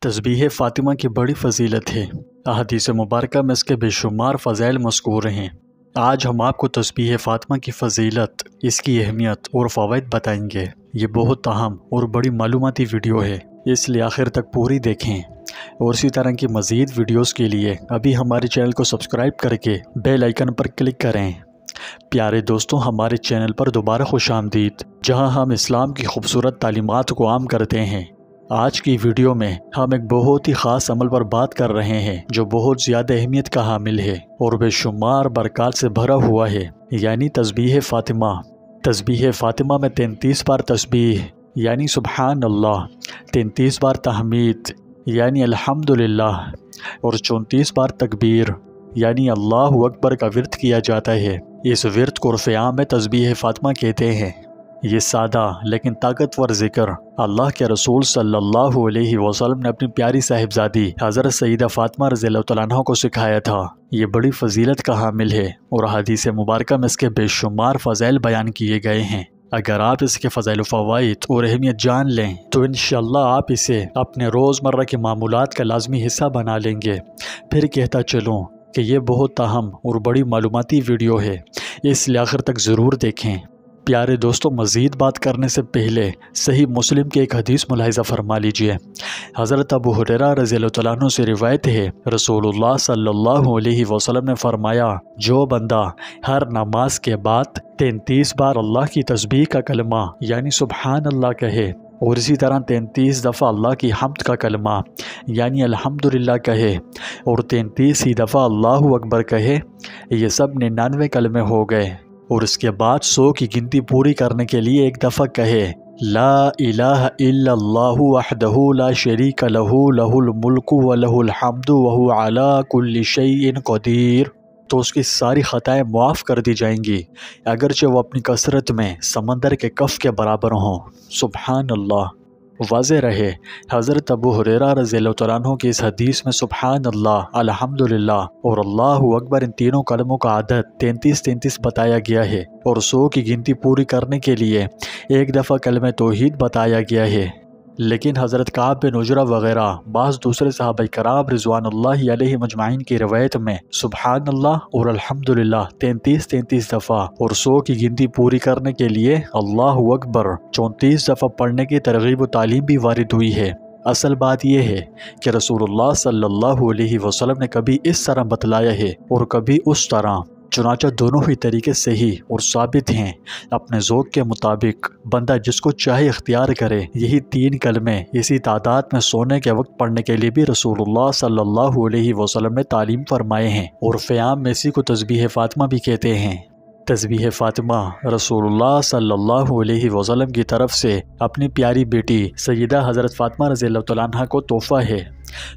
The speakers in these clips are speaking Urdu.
تسبیح فاطمہ کی بڑی فضیلت ہے۔ احادیث مبارکہ میں اس کے بے شمار فضائل مذکور ہیں۔ آج ہم آپ کو تسبیح فاطمہ کی فضیلت، اس کی اہمیت اور فوائد بتائیں گے۔ یہ بہت اہم اور بڑی معلوماتی ویڈیو ہے، اس لیے آخر تک پوری دیکھیں۔ اور اسی طرح کی مزید ویڈیوز کے لیے ابھی ہمارے چینل کو سبسکرائب کر کے بیل آئیکن پر کلک کریں۔ پیارے دوستوں، ہمارے چینل پر دوبارہ خوش آمدید، جہاں ہم اسلام کی خوبصورت تعلیمات کو عام کرتے ہیں۔ آج کی ویڈیو میں ہم ایک بہت ہی خاص عمل پر بات کر رہے ہیں جو بہت زیادہ اہمیت کا حامل ہے اور بے شمار برکات سے بھرا ہوا ہے، یعنی تسبیح فاطمہ۔ تسبیح فاطمہ میں 33 بار تسبیح یعنی سبحان اللہ، 33 بار تحمید یعنی الحمدللہ اور 34 بار تکبیر یعنی اللہ اکبر کا ورد کیا جاتا ہے۔ اس ورد کو عرف عام میں تسبیح فاطمہ کہتے ہیں۔ یہ سادہ لیکن طاقتور ذکر اللہ کے رسول صلی اللہ علیہ وسلم نے اپنی پیاری صاحبزادی حضرت سیدہ فاطمہ رضی اللہ تعالیٰ عنہ کو سکھایا تھا۔ یہ بڑی فضیلت کا حامل ہے اور حدیث مبارکہ میں اس کے بے شمار فضائل بیان کیے گئے ہیں۔ اگر آپ اس کے فضائل و فوائد اور اہمیت جان لیں تو انشاءاللہ آپ اسے اپنے روزمرہ کے معمولات کا لازمی حصہ بنا لیں گے۔ پھر کہتا چلوں کہ یہ بہت اہم اور بڑی معلوماتی ویڈیو ہے، اس لیے آخر تک ضرور دیکھیں۔ پیارے دوستوں، مزید بات کرنے سے پہلے صحیح مسلم کی ایک حدیث ملاحظہ فرما لیجئے۔ حضرت ابو ہریرہ رضی اللہ تعالیٰ عنہ سے روایت ہے، رسول اللہ صلی اللہ علیہ وسلم نے فرمایا، جو بندہ ہر نماز کے بعد 33 بار اللہ کی تسبیح کا کلمہ یعنی سبحان اللہ کہے اور اسی طرح 33 دفعہ اللہ کی حمد کا کلمہ یعنی الحمدللہ کہے اور 33 ہی دفعہ اللہ اکبر کہے، یہ سب 99 کلمے ہو گئے، اور اس کے بعد 100 کی گنتی پوری کرنے کے لیے ایک دفعہ کہے، لا الہ الا اللہ وحدہ لا شریک لہ لہ الملک ولہ الحمد وہو علی کل شیء قدیر، تو اس کی ساری خطائیں معاف کر دی جائیں گی، اگرچہ وہ اپنی کثرت میں سمندر کے کف کے برابر ہوں۔ سبحان اللہ۔ واضح رہے، حضرت ابو ہریرہ رضی اللہ تعالیٰ عنہ کی اس حدیث میں سبحان اللہ، الحمدللہ اور اللہ اکبر ان تینوں کلموں کا عدد 33 بتایا گیا ہے، اور 100 کی گنتی پوری کرنے کے لیے ایک دفعہ کلمہ توحید بتایا گیا ہے۔ لیکن حضرت کعب بن عجرہ وغیرہ بعض دوسرے صحابہ کرام رضوان اللہ علیہ مجمعین کی روایت میں سبحان اللہ اور الحمدللہ 33 دفعہ اور 100 کی گنتی پوری کرنے کے لیے اللہ اکبر 34 دفعہ پڑھنے کی ترغیب و تعلیم بھی وارد ہوئی ہے۔ اصل بات یہ ہے کہ رسول اللہ صلی اللہ علیہ وسلم نے کبھی اس طرح بتلایا ہے اور کبھی اس طرح، چنانچہ دونوں ہی طریقے صحیح اور ثابت ہیں۔ اپنے ذوق کے مطابق بندہ جس کو چاہے اختیار کرے۔ یہی 3 کلمے اسی تعداد میں سونے کے وقت پڑھنے کے لیے بھی رسول اللہ صلی اللہ علیہ وسلم نے تعلیم فرمائے ہیں، اور عام میں اسی کو تسبیح فاطمہ بھی کہتے ہیں۔ تسبیح فاطمہ رسول اللہ صلی اللہ علیہ وسلم کی طرف سے اپنی پیاری بیٹی سیدہ حضرت فاطمہ رضی اللہ تعالیٰ عنہ کو تحفہ ہے۔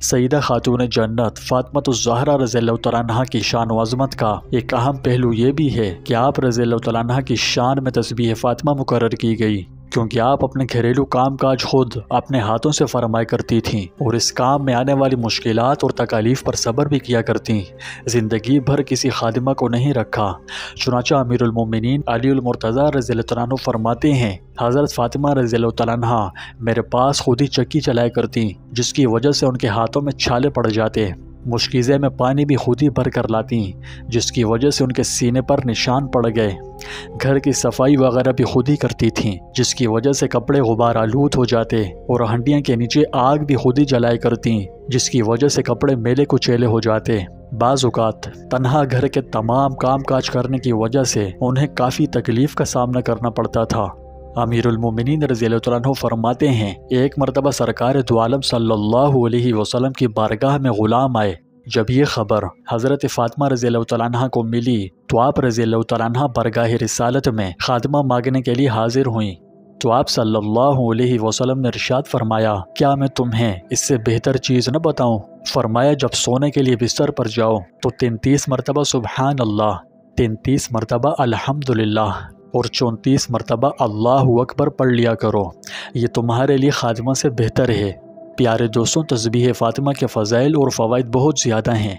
سیدہ خاتون جنت فاطمہ الزہرا رضی اللہ تعالیٰ عنہ کی شان و عظمت کا ایک اہم پہلو یہ بھی ہے کہ آپ رضی اللہ تعالیٰ عنہ کی شان میں تسبیح فاطمہ مقرر کی گئی، کیونکہ آپ اپنے گھریلو کام کاج خود اپنے ہاتھوں سے فرمایا کرتی تھیں اور اس کام میں آنے والی مشکلات اور تکالیف پر صبر بھی کیا کرتیں۔ زندگی بھر کسی خادمہ کو نہیں رکھا، چنانچہ امیر المومنین علی المرتضیٰ رضی اللہ تعالیٰ عنہ فرماتے ہیں، حضرت فاطمہ رضی اللہ تعالیٰ عنہ میرے پاس خود ہی چکی چلایا کرتی، جس کی وجہ سے ان کے ہاتھوں میں چھالے پڑ جاتے۔ مشکیزے میں پانی بھی خود ہی بھر کر لاتی، جس کی وجہ سے ان کے سینے پر نشان پڑ گئے۔ گھر کی صفائی وغیرہ بھی خود ہی کرتی تھیں، جس کی وجہ سے کپڑے غبار آلود ہو جاتے، اور ہنڈیاں کے نیچے آگ بھی خود ہی جلایا کرتی، جس کی وجہ سے کپڑے میلے کچیلے ہو جاتے۔ بعض اوقات تنہا گھر کے تمام کام کاج کرنے کی وجہ سے انہیں کافی تکلیف کا سامنا کرنا پڑتا تھا۔ امیر المومنین رضی اللہ تعالیٰ عنہ فرماتے ہیں، ایک مرتبہ سرکار دو عالم صلی اللہ علیہ وسلم کی بارگاہ میں غلام آئے۔ جب یہ خبر حضرت فاطمہ رضی اللہ تعالیٰ عنہ کو ملی تو آپ رضی اللہ تعالیٰ عنہ برگاہ رسالت میں خادمہ مانگنے کے لیے حاضر ہوئیں، تو آپ صلی اللہ علیہ وسلم نے ارشاد فرمایا، کیا میں تمہیں اس سے بہتر چیز نہ بتاؤں؟ فرمایا، جب سونے کے لیے بستر پر جاؤ تو 33 مرتبہ سبحان اللہ، 33 مرتبہ الحمدللہ اور 34 مرتبہ اللہ اکبر پڑھ لیا کرو، یہ تمہارے لیے خادمہ سے بہتر ہے۔ پیارے دوستوں، تسبیح فاطمہ کے فضائل اور فوائد بہت زیادہ ہیں۔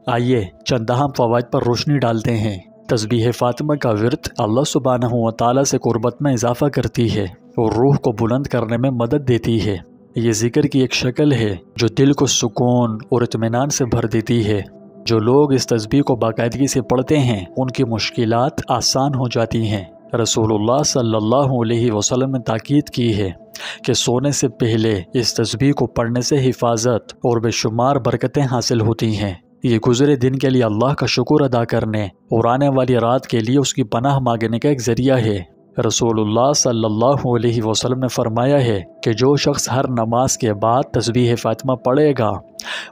آئیے چند اہم فوائد پر روشنی ڈالتے ہیں۔ تسبیح فاطمہ کا ورد اللہ سبحانہ و تعالیٰ سے قربت میں اضافہ کرتی ہے اور روح کو بلند کرنے میں مدد دیتی ہے۔ یہ ذکر کی ایک شکل ہے جو دل کو سکون اور اطمینان سے بھر دیتی ہے۔ جو لوگ اس تسبیح کو باقاعدگی سے پڑھتے ہیں ان کی مشکلات آسان ہو جاتی ہیں۔ رسول اللہ صلی اللہ علیہ وسلم نے تاکید کی ہے کہ سونے سے پہلے اس تسبیح کو پڑھنے سے حفاظت اور بے شمار برکتیں حاصل ہوتی ہیں۔ یہ گزرے دن کے لیے اللہ کا شکر ادا کرنے اور آنے والی رات کے لیے اس کی پناہ مانگنے کا ایک ذریعہ ہے۔ رسول اللہ صلی اللہ علیہ وسلم نے فرمایا ہے کہ جو شخص ہر نماز کے بعد تسبیح فاطمہ پڑھے گا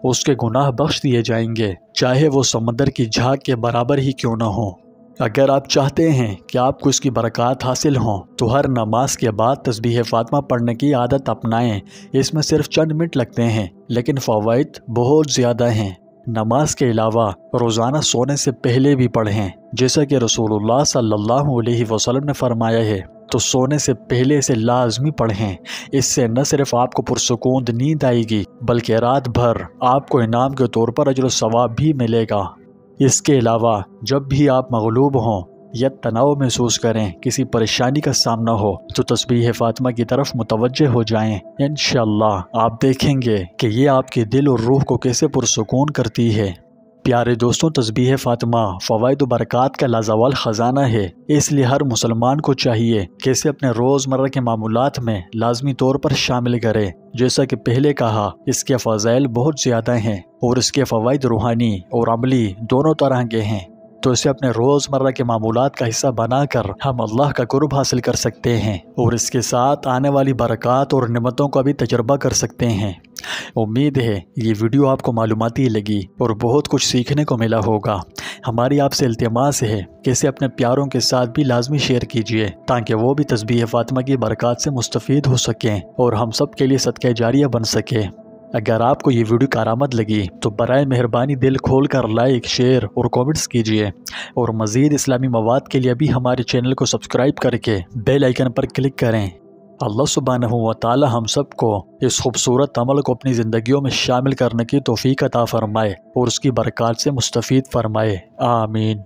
اس کے گناہ بخش دیے جائیں گے، چاہے وہ سمندر کی جھاگ کے برابر ہی کیوں نہ ہو۔ اگر آپ چاہتے ہیں کہ آپ کو اس کی برکات حاصل ہوں تو ہر نماز کے بعد تسبیح فاطمہ پڑھنے کی عادت اپنائیں۔ اس میں صرف چند منٹ لگتے ہیں لیکن فوائد بہت زیادہ ہیں۔ نماز کے علاوہ روزانہ سونے سے پہلے بھی پڑھیں، جیسا کہ رسول اللہ صلی اللہ علیہ وسلم نے فرمایا ہے، تو سونے سے پہلے اسے لازمی پڑھیں۔ اس سے نہ صرف آپ کو پرسکون نیند آئے گی بلکہ رات بھر آپ کو انعام کے طور پر اجر و ثواب بھی ملے گا۔ اس کے علاوہ جب بھی آپ مغلوب ہوں یا تناؤ محسوس کریں، کسی پریشانی کا سامنا ہو تو تسبیح فاطمہ کی طرف متوجہ ہو جائیں۔ انشاءاللہ آپ دیکھیں گے کہ یہ آپ کے دل اور روح کو کیسے پرسکون کرتی ہے۔ پیارے دوستوں، تسبیح فاطمہ فوائد و برکات کا لازوال خزانہ ہے، اس لیے ہر مسلمان کو چاہیے کہ اسے اپنے روزمرہ کے معمولات میں لازمی طور پر شامل کرے۔ جیسا کہ پہلے کہا، اس کے فضائل بہت زیادہ ہیں اور اس کے فوائد روحانی اور عملی دونوں طرح کے ہیں، تو اسے اپنے روزمرہ کے معمولات کا حصہ بنا کر ہم اللہ کا قرب حاصل کر سکتے ہیں اور اس کے ساتھ آنے والی برکات اور نعمتوں کا بھی تجربہ کر سکتے ہیں۔ امید ہے یہ ویڈیو آپ کو معلوماتی لگی اور بہت کچھ سیکھنے کو ملا ہوگا۔ ہماری آپ سے التماس ہے کہ اسے اپنے پیاروں کے ساتھ بھی لازمی شیئر کیجیے تاکہ وہ بھی تسبیح فاطمہ کی برکات سے مستفید ہو سکیں اور ہم سب کے لیے صدقہ جاریہ بن سکے۔ اگر آپ کو یہ ویڈیو کارآمد لگی تو برائے مہربانی دل کھول کر لائک، شیئر اور کومنٹس کیجیے اور مزید اسلامی مواد کے لیے بھی ہمارے چینل کو سبسکرائب کر کے بیل آئیکن پر کلک کریں۔ اللہ سبحانہ و تعالی ہم سب کو اس خوبصورت عمل کو اپنی زندگیوں میں شامل کرنے کی توفیق عطا فرمائے اور اس کی برکات سے مستفید فرمائے۔ آمین۔